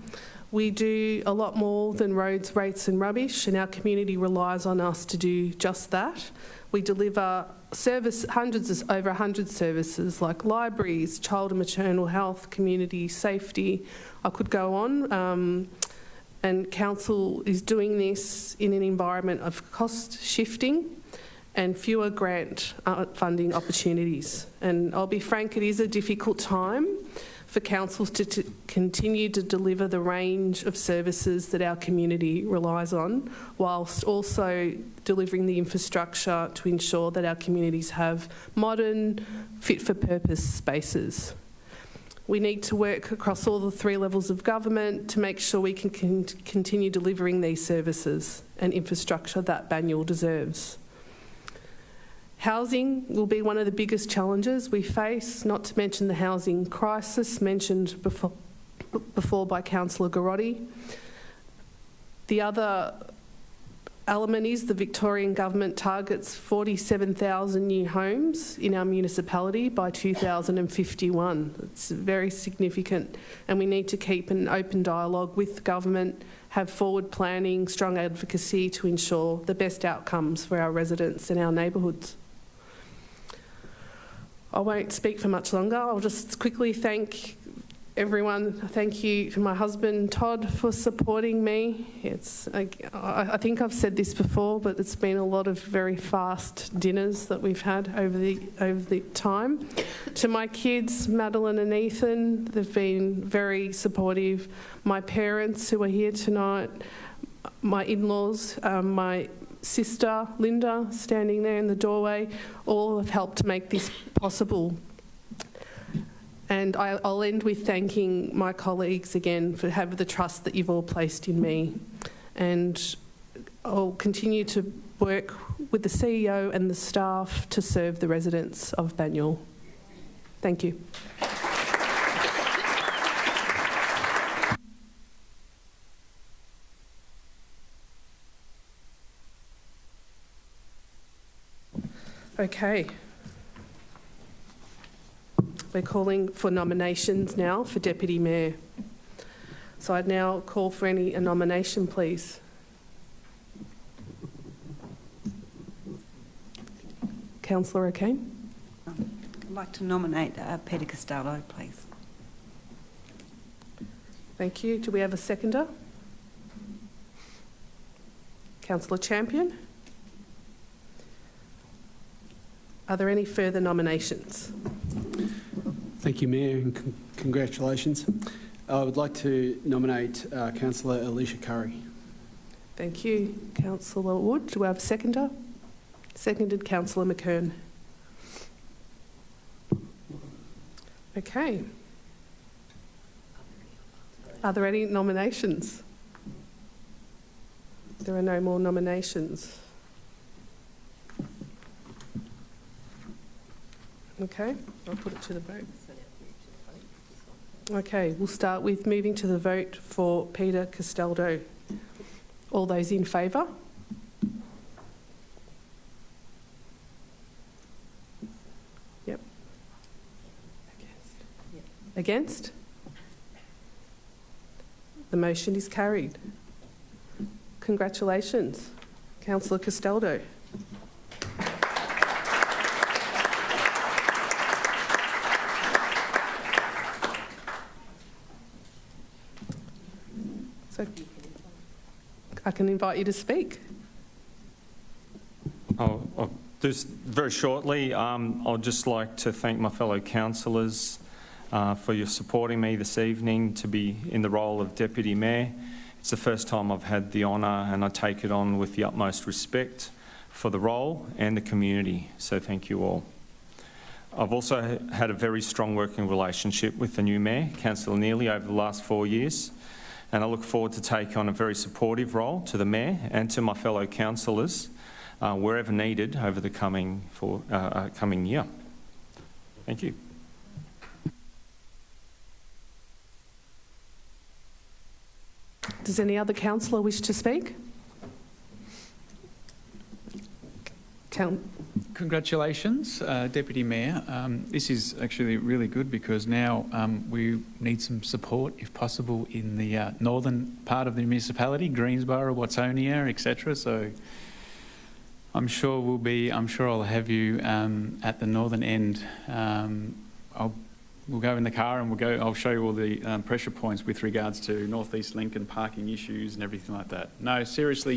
We do a lot more than roads, rates and rubbish, and our community relies on us to do just that. We deliver over 100 services like libraries, child and maternal health, community safety. I could go on. And council is doing this in an environment of cost shifting and fewer grant funding opportunities. And I'll be frank, it is a difficult time for councils to continue to deliver the range of services that our community relies on, whilst also delivering the infrastructure to ensure that our communities have modern, fit-for-purpose spaces. We need to work across all the 3 levels of government to make sure we can continue delivering these services and infrastructure that Banyule deserves. Housing will be one of the biggest challenges we face, not to mention the housing crisis mentioned before by Councillor Garotti. The other element is the Victorian Government targets 47,000 new homes in our municipality by 2051. It's very significant, and we need to keep an open dialogue with government, have forward planning, strong advocacy to ensure the best outcomes for our residents and our neighbourhoods. I won't speak for much longer. I'll just quickly thank everyone. Thank you to my husband, Todd, for supporting me. I think I've said this before, but it's been a lot of very fast dinners that we've had over the time. To my kids, Madeline and Ethan, they've been very supportive. My parents who are here tonight, my in-laws, my sister, Linda, standing there in the doorway, all have helped to make this possible. And I'll end with thanking my colleagues again for having the trust that you've all placed in me. And I'll continue to work with the CEO and the staff to serve the residents of Banyule. Thank you. Okay. We're calling for nominations now for Deputy Mayor. So I'd now call for a nomination, please. Councillor O'Kane. I'd like to nominate Peter Castaldo, please. Thank you. Do we have a seconder? Councillor Champion. Are there any further nominations? Thank you, Mayor, and congratulations. I would like to nominate Councillor Alicia Curry. Thank you, Councillor Wood. Do we have a seconder? Seconded, Councillor McKern. Okay. Are there any nominations? There are no more nominations. Okay, I'll put it to the vote. Okay, we'll start with moving to the vote for Peter Castaldo. All those in favour? Yep. Against? The motion is carried. Congratulations, Councillor Castaldo. So I can invite you to speak. I'll just very shortly, I'd just like to thank my fellow councillors for your supporting me this evening to be in the role of Deputy Mayor. It's the first time I've had the honour, and I take it on with the utmost respect for the role and the community, so thank you all. I've also had a very strong working relationship with the new Mayor, Councillor Neely, over the last 4 years. And I look forward to take on a very supportive role to the Mayor and to my fellow councillors wherever needed over the coming year. Thank you. Does any other councillor wish to speak? Congratulations, Deputy Mayor. This is actually really good because now we need some support, if possible, in the northern part of the municipality, Greensborough, Watsonia, etc. So I'm sure I'll have you at the northern end. We'll go in the car and I'll show you all the pressure points with regards to North East Lincoln parking issues and everything like that. No, seriously,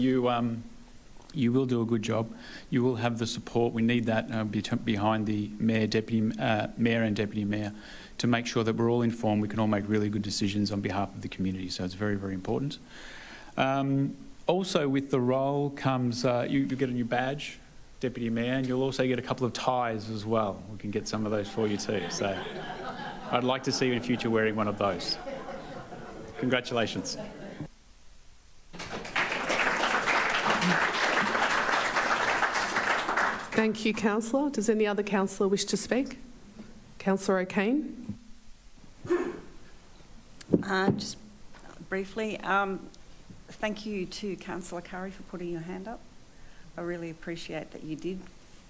you will do a good job. You will have the support. We need that behind the Mayor and Deputy Mayor to make sure that we're all informed. We can all make really good decisions on behalf of the community. So it's very, very important. Also, with the role comes you get a new badge, Deputy Mayor, and you'll also get a couple of ties as well. We can get some of those for you too. So I'd like to see you in future wearing one of those. Congratulations. Thank you, Councillor. Does any other councillor wish to speak? Councillor O'Kane. Just briefly, thank you to Councillor Curry for putting your hand up. I really appreciate that you did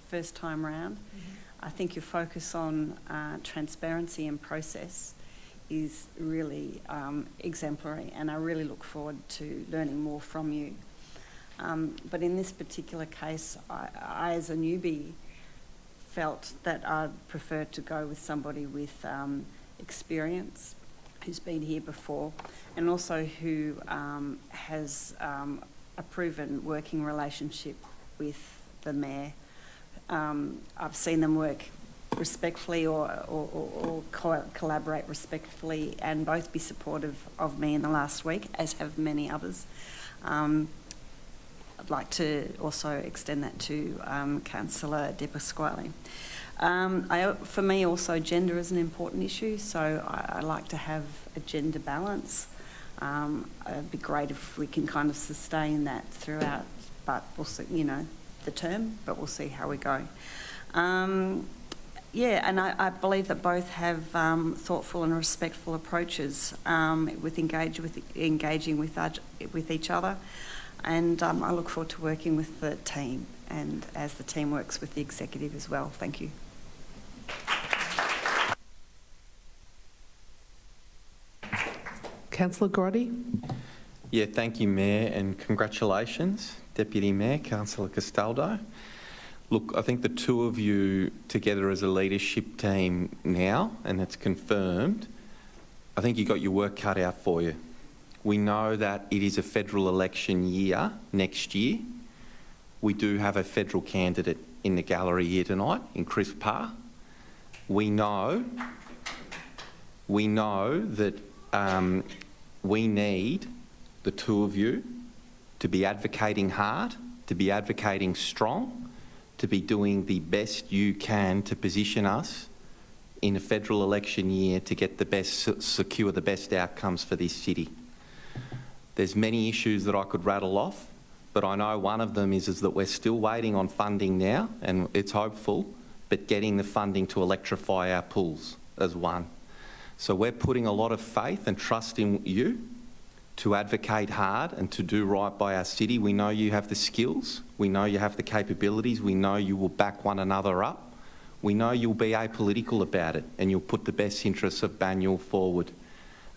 first time round. I think your focus on transparency and process is really exemplary, and I really look forward to learning more from you. But in this particular case, I as a newbie felt that I'd prefer to go with somebody with experience, who's been here before, and also who has a proven working relationship with the Mayor. I've seen them work respectfully or collaborate respectfully and both be supportive of me in the last week, as have many others. I'd like to also extend that to Councillor De Pasquale. For me also, gender is an important issue, so I like to have a gender balance. It'd be great if we can kind of sustain that throughout, but we'll see, you know, the term, but we'll see how we go. Yeah, and I believe that both have thoughtful and respectful approaches with engaging with each other, and I look forward to working with the team and as the team works with the executive as well. Thank you. Councillor Grotti. Yeah, thank you, Mayor, and congratulations, Deputy Mayor, Councillor Castaldo. Look, I think the two of you together as a leadership team now, and it's confirmed, I think you got your work cut out for you. We know that it is a federal election year next year. We do have a federal candidate in the gallery here tonight, in Chris Parr. We know that we need the two of you to be advocating hard, to be advocating strong, to be doing the best you can to position us in a federal election year to get the best, secure the best outcomes for this city. There's many issues that I could rattle off, but I know one of them is that we're still waiting on funding now, and it's hopeful, but getting the funding to electrify our pools as one. So we're putting a lot of faith and trust in you to advocate hard and to do right by our city. We know you have the skills, we know you have the capabilities, we know you will back one another up, we know you'll be apolitical about it and you'll put the best interests of Banyule forward.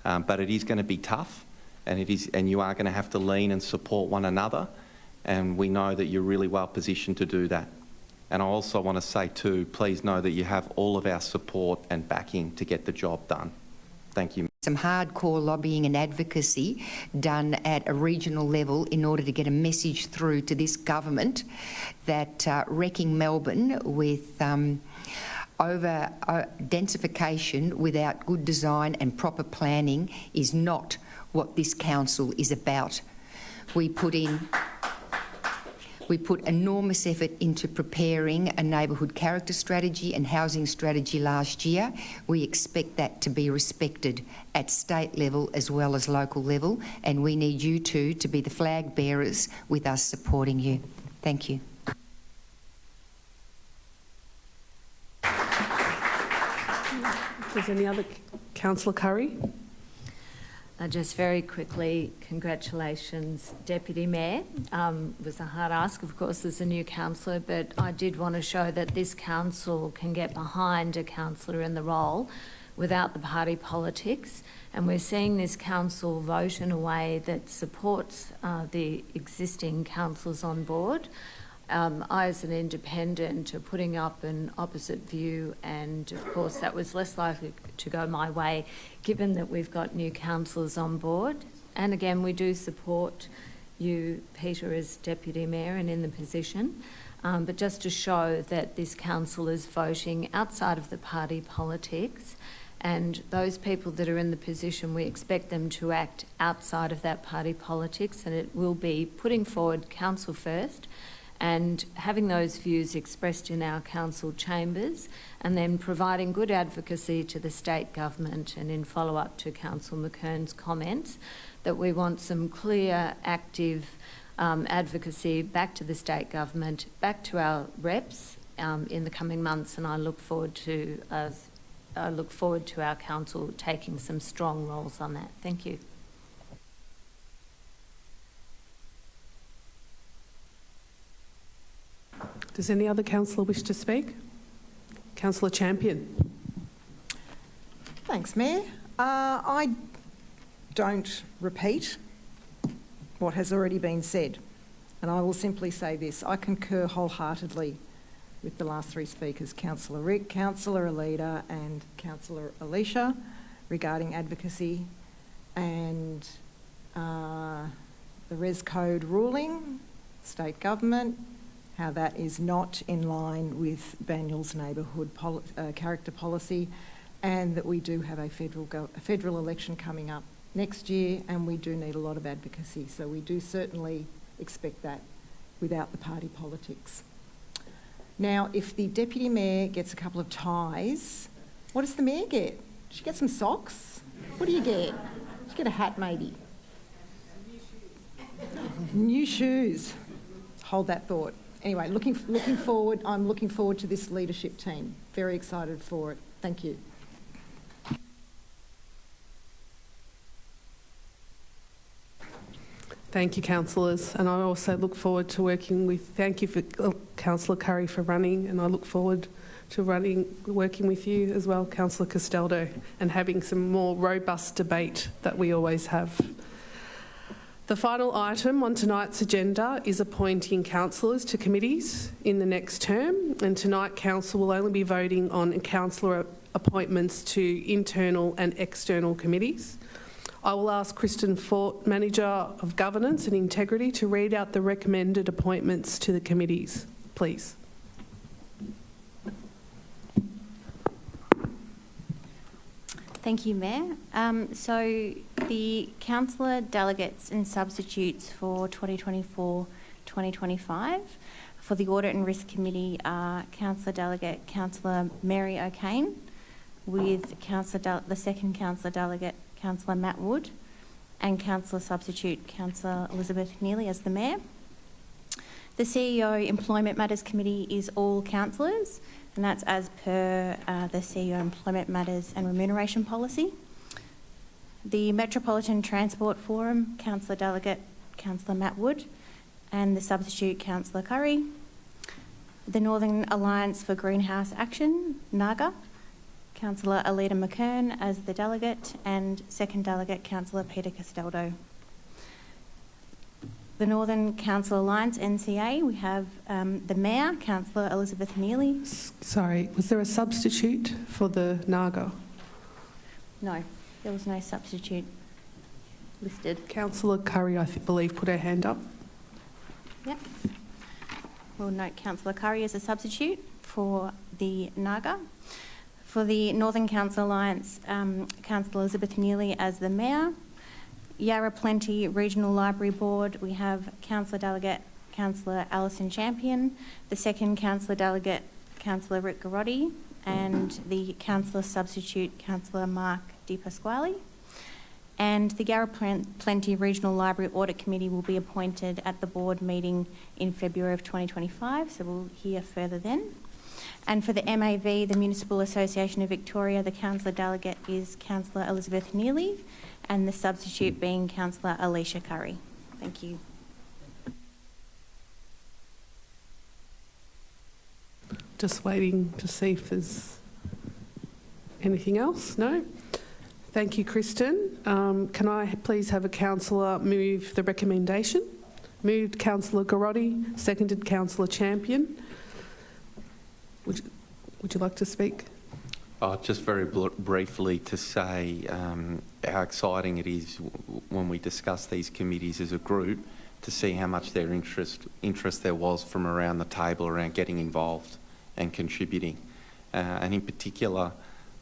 But it is going to be tough, and you are going to have to lean and support one another, and we know that you're really well positioned to do that. And I also want to say too, please know that you have all of our support and backing to get the job done. Thank you. Some hardcore lobbying and advocacy done at a regional level in order to get a message through to this government that wrecking Melbourne with over densification without good design and proper planning is not what this council is about. We put enormous effort into preparing a neighbourhood character strategy and housing strategy last year. We expect that to be respected at state level as well as local level, and we need you two to be the flag bearers with us supporting you. Thank you. If there's any other, Councillor Curry. Just very quickly, congratulations, Deputy Mayor. It was a hard ask, of course, as a new councillor, but I did want to show that this council can get behind a councillor in the role without the party politics, and we're seeing this council vote in a way that supports the existing councillors on board. I, as an independent, are putting up an opposite view, and of course that was less likely to go my way given that we've got new councillors on board. And again, we do support you, Peter, as Deputy Mayor and in the position, but just to show that this council is voting outside of the party politics, and those people that are in the position, we expect them to act outside of that party politics, and it will be putting forward council first and having those views expressed in our council chambers, and then providing good advocacy to the state government, and in follow-up to Councillor McKern's comments, that we want some clear, active advocacy back to the state government, back to our reps in the coming months, and I look forward to our council taking some strong roles on that. Thank you. Does any other councillor wish to speak? Councillor Champion. Thanks, Mayor. I don't repeat what has already been said, and I will simply say this. I concur wholeheartedly with the last three speakers, Councillor Rick, Councillor Alida and Councillor Alicia, regarding advocacy and the Res Code ruling, state government, how that is not in line with Banyul's neighbourhood character policy, and that we do have a federal election coming up next year, and we do need a lot of advocacy. So we do certainly expect that without the party politics. Now, if the Deputy Mayor gets a couple of ties, what does the Mayor get? Does she get some socks? What do you get? Does she get a hat maybe? New shoes. Hold that thought. Anyway, looking forward, I'm looking forward to this leadership team. Very excited for it. Thank you. Thank you, councillors, and I also look forward to working with. Thank you for Councillor Curry for running, and I look forward to working with you as well, Councillor Castaldo, and having some more robust debate that we always have. The final item on tonight's agenda is appointing councillors to committees in the next term, and tonight council will only be voting on councillor appointments to internal and external committees. I will ask Kristen Fort, Manager of Governance and Integrity, to read out the recommended appointments to the committees, please. Thank you, Mayor. So the councillor delegates and substitutes for 2024-2025 for the Audit and Risk Committee are Councillor Delegate Councillor Mary O'Kane, with the second councillor delegate Councillor Matt Wood, and councillor substitute Councillor Elizabeth Neely as the Mayor. The CEO Employment Matters Committee is all councillors, and that's as per the CEO Employment Matters and Remuneration Policy. The Metropolitan Transport Forum, Councillor Delegate Councillor Matt Wood, and the substitute Councillor Curry. The Northern Alliance for Greenhouse Action, NAGA, Councillor Alida McKern as the delegate, and second delegate Councillor Peter Castaldo. The Northern Council Alliance, NCA, we have the Mayor, Councillor Elizabeth Neely. Sorry, was there a substitute for the NAGA? No, there was no substitute listed. Councillor Curry, I believe, put her hand up. Yep. We'll note Councillor Curry as a substitute for the NAGA. For the Northern Council Alliance, Councillor Elizabeth Neely as the Mayor. Yarra Plenty Regional Library Board, we have Councillor Delegate Councillor Alison Champion, the second Councillor Delegate Councillor Rick Garotti, and the Councillor Substitute Councillor Mark Di Pasquale. And the Yarra Plenty Regional Library Audit Committee will be appointed at the board meeting in February of 2025, so we'll hear further then. And for the MAV, the Municipal Association of Victoria, the councillor delegate is Councillor Elizabeth Neely, and the substitute being Councillor Alicia Curry. Thank you. Just waiting to see if there's anything else. No? Thank you, Kristen. Can I please have a councillor move the recommendation? Moved Councillor Garotti, seconded Councillor Champion. Would you like to speak? Just very briefly to say how exciting it is when we discuss these committees as a group to see how much their interest there was from around the table around getting involved and contributing. And in particular,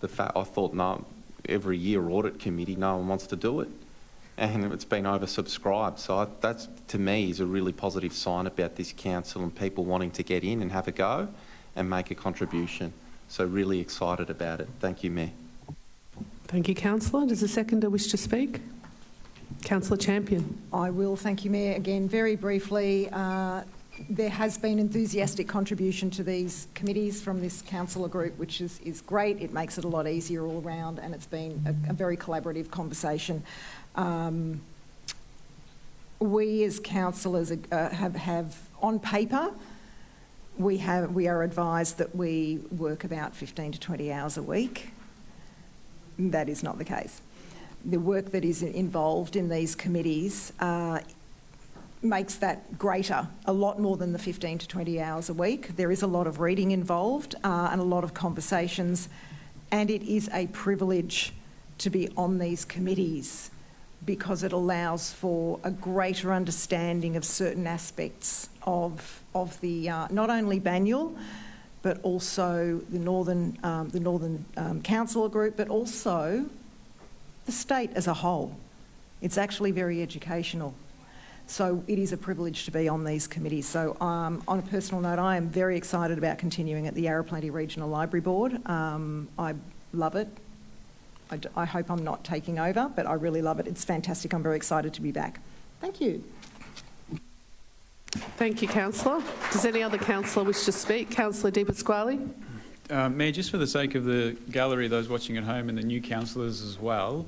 the fact I thought every year audit committee, no one wants to do it. And it's been oversubscribed. So that, to me, is a really positive sign about this council and people wanting to get in and have a go and make a contribution. So really excited about it. Thank you, Mayor. Thank you, Councillor. Does the seconder wish to speak? Councillor Champion. I will. Thank you, Mayor. Again, very briefly, there has been enthusiastic contribution to these committees from this councillor group, which is great. It makes it a lot easier all round, and it's been a very collaborative conversation. We as councillors have on paper, we are advised that we work about 15 to 20 hours a week. That is not the case. The work that is involved in these committees makes that greater, a lot more than the 15 to 20 hours a week. There is a lot of reading involved and a lot of conversations, and it is a privilege to be on these committees because it allows for a greater understanding of certain aspects of the not only Banyule, but also the Northern Councillor group, but also the state as a whole. It's actually very educational. So it is a privilege to be on these committees. So on a personal note, I am very excited about continuing at the Yarra Plenty Regional Library Board. I love it. I hope I'm not taking over, but I really love it. It's fantastic. I'm very excited to be back. Thank you. Thank you, Councillor. Does any other councillor wish to speak? Councillor Di Pasquale. Mayor, just for the sake of the gallery, those watching at home and the new councillors as well,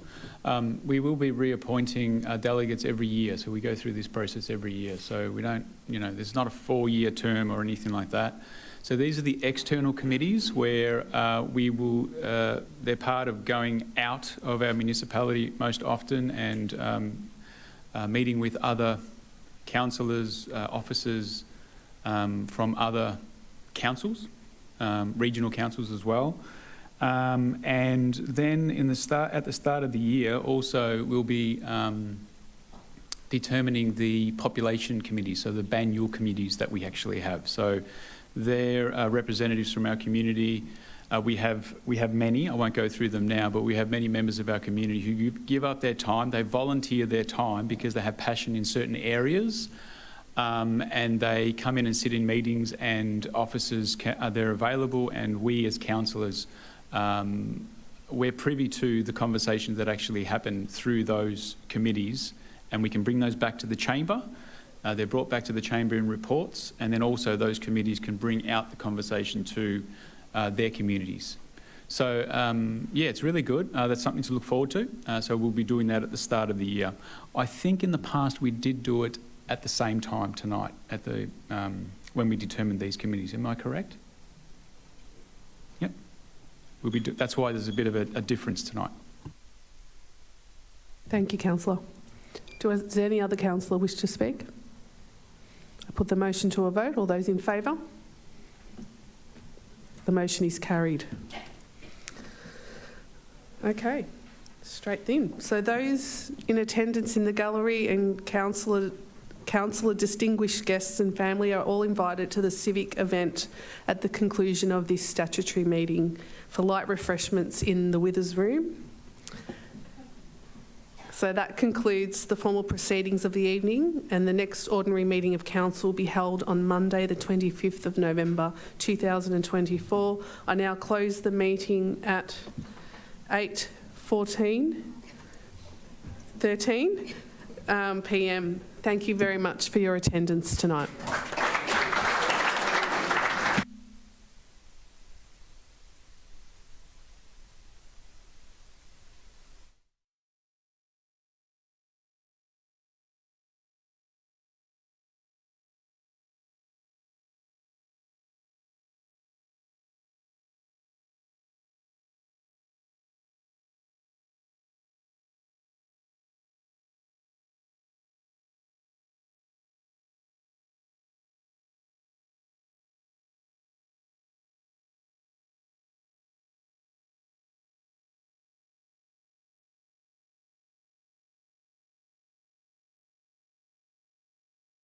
we will be reappointing delegates every year. So we go through this process every year. So we don't, there's not a 4-year term or anything like that. So these are the external committees where they're part of going out of our municipality most often and meeting with other councillors, officers from other councils. Regional councils as well. And then at the start of the year also we'll be determining the population committees, so the Banyule committees that we actually have. So they're representatives from our community. We have many, I won't go through them now, but we have many members of our community who give up their time, they volunteer their time because they have passion in certain areas. And they come in and sit in meetings and officers, they're available, and we as councillors, we're privy to the conversations that actually happen through those committees, and we can bring those back to the chamber. They're brought back to the chamber in reports, and then also those committees can bring out the conversation to their communities. So, yeah, it's really good. That's something to look forward to. So we'll be doing that at the start of the year. I think in the past we did do it at the same time tonight at the when we determined these committees. Am I correct? Yep. That's why there's a bit of a difference tonight. Thank you, Councillor. Does any other councillor wish to speak? I put the motion to a vote. All those in favour? The motion is carried. Okay, straight then. So those in attendance in the gallery and councillor distinguished guests and family are all invited to the civic event at the conclusion of this statutory meeting for light refreshments in the Withers Room. So that concludes the formal proceedings of the evening, and the next ordinary meeting of council will be held on Monday the 25th of November 2024. I now close the meeting at 8:13 p.m. Thank you very much for your attendance tonight.